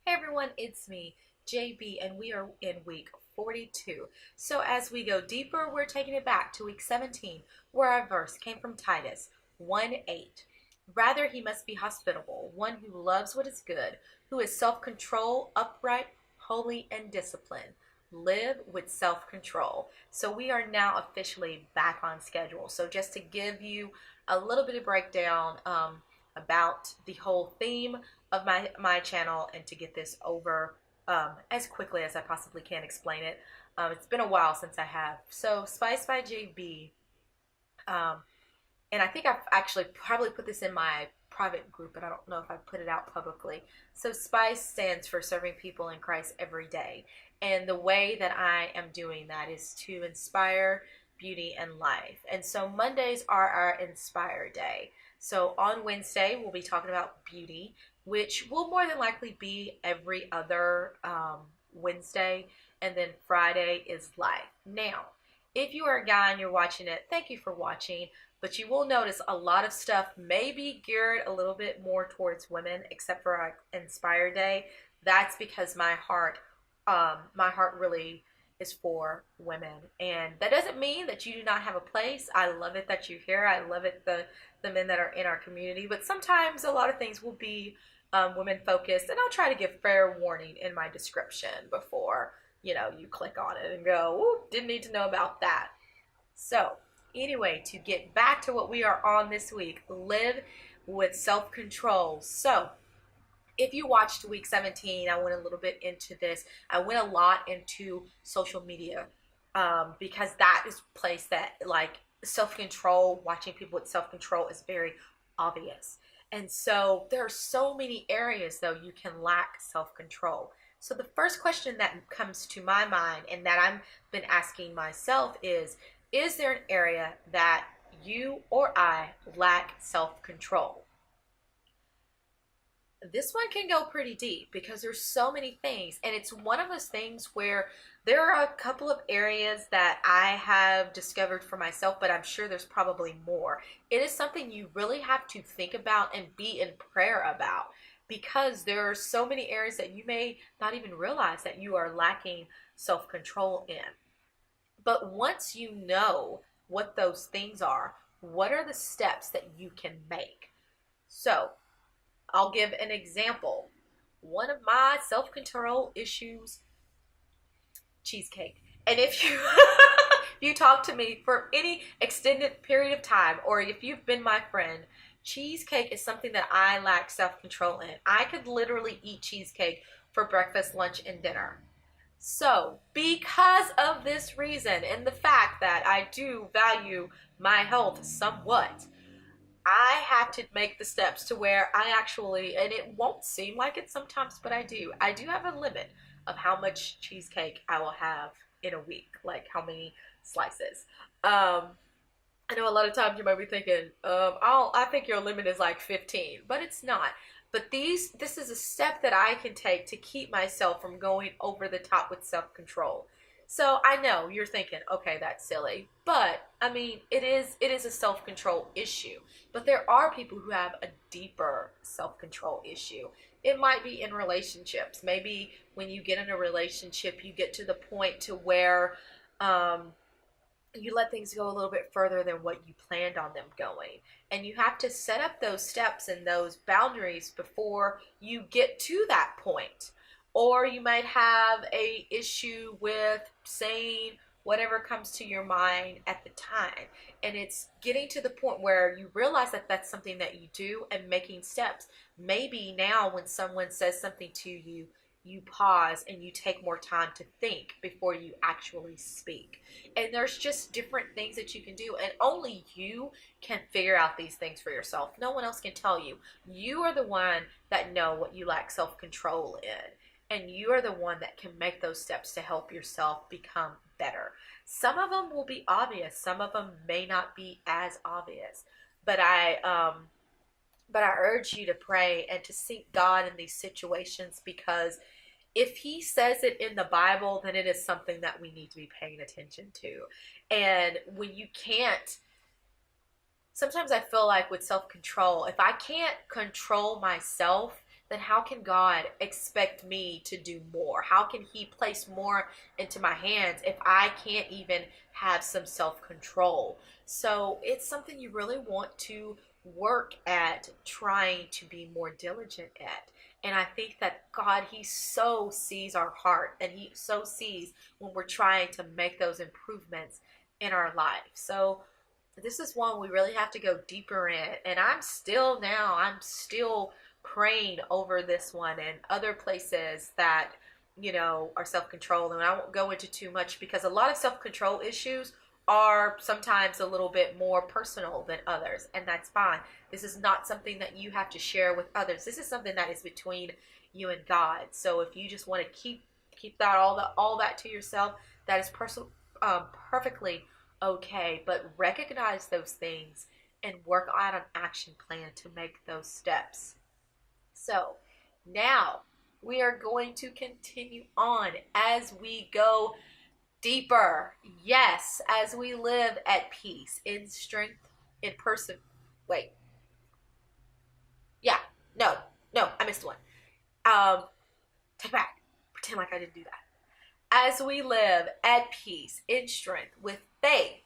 Hey everyone, it's me, JB, and we are in week 42. So as we go deeper, we're taking it back to week 17, where our verse came from Titus 1:8. Rather, he must be hospitable, one who loves what is good, who is self-control, upright, holy, and disciplined. Live with self-control. So we are now officially back on schedule. So just to give you a little bit of breakdown about the whole theme of my channel and to get this over as quickly as I possibly can explain it. It's been a while since I have. So Spice by JB, and I think I've actually probably put this in my private group, but I don't know if I put it out publicly. So Spice stands for serving people in Christ every day. And the way that I am doing that is to inspire beauty and life. And so Mondays are our Inspire Day. So on Wednesday, we'll be talking about beauty, which will more than likely be every other Wednesday. And then Friday is life. Now, if you are a guy and you're watching it, thank you for watching. But you will notice a lot of stuff may be geared a little bit more towards women, except for our Inspire Day. That's because my heart really is for women, and that doesn't mean that you do not have a place. I love it that you're here. I love it the men that are in our community, but sometimes a lot of things will be women focused, and I'll try to give fair warning in my description before you click on it and go, "Ooh, didn't need to know about that." So anyway, to get back to what we are on this week, live with self-control. So if you watched week 17, I went a little bit into this. I went a lot into social media because that is a place that, like, self-control, watching people with self-control is very obvious. And so there are so many areas, though, you can lack self-control. So the first question that comes to my mind and that I've been asking myself is there an area that you or I lack self-control? This one can go pretty deep because there's so many things, and it's one of those things where there are a couple of areas that I have discovered for myself, but I'm sure there's probably more. It is something you really have to think about and be in prayer about, because there are so many areas that you may not even realize that you are lacking self-control in. But once you know what those things are, what are the steps that you can make? So I'll give an example. One of my self-control issues, cheesecake. And if you if you talk to me for any extended period of time, or if you've been my friend, cheesecake is something that I lack self-control in. I could literally eat cheesecake for breakfast, lunch, and dinner. So because of this reason and the fact that I do value my health somewhat, I have to make the steps to where I actually, and it won't seem like it sometimes, but I do have a limit of how much cheesecake I will have in a week, like how many slices. I know a lot of times you might be thinking, I think your limit is like 15, but it's not. But this is a step that I can take to keep myself from going over the top with self-control. So I know you're thinking, okay, that's silly, but I mean, it is a self-control issue. But there are people who have a deeper self-control issue. It might be in relationships. Maybe when you get in a relationship, you get to the point to where you let things go a little bit further than what you planned on them going. And you have to set up those steps and those boundaries before you get to that point. Or you might have a issue with saying whatever comes to your mind at the time. And it's getting to the point where you realize that that's something that you do and making steps. Maybe now when someone says something to you, you pause and you take more time to think before you actually speak. And there's just different things that you can do, and only you can figure out these things for yourself. No one else can tell you. You are the one that know what you lack self-control in. And you are the one that can make those steps to help yourself become better. Some of them will be obvious. Some of them may not be as obvious. But I urge you to pray and to seek God in these situations, because if he says it in the Bible, then it is something that we need to be paying attention to. And when you can't, sometimes I feel like with self-control, if I can't control myself, then how can God expect me to do more? How can He place more into my hands if I can't even have some self-control? So it's something you really want to work at trying to be more diligent at. And I think that God, He so sees our heart, and He so sees when we're trying to make those improvements in our life. So this is one we really have to go deeper in. And I'm still praying over this one and other places that, are self-control. And I won't go into too much because a lot of self-control issues are sometimes a little bit more personal than others, and that's fine. This is not something that you have to share with others. This is something that is between you and God. So if you just want to keep that all that to yourself, that is perfectly okay. But recognize those things and work out an action plan to make those steps. So now we are going to continue on as we go deeper. Yes, as we live at peace, in strength, in person. Wait. Yeah. No. No, I missed one. Take back. Pretend like I didn't do that. As we live at peace, in strength, with faith,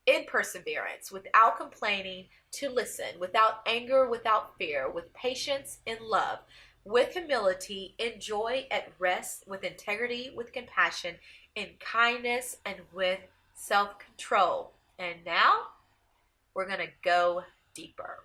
in perseverance, without complaining, to listen, without anger, without fear, with patience, in love, with humility, in joy, at rest, with integrity, with compassion, in kindness, and with self-control. And now we're going to go deeper.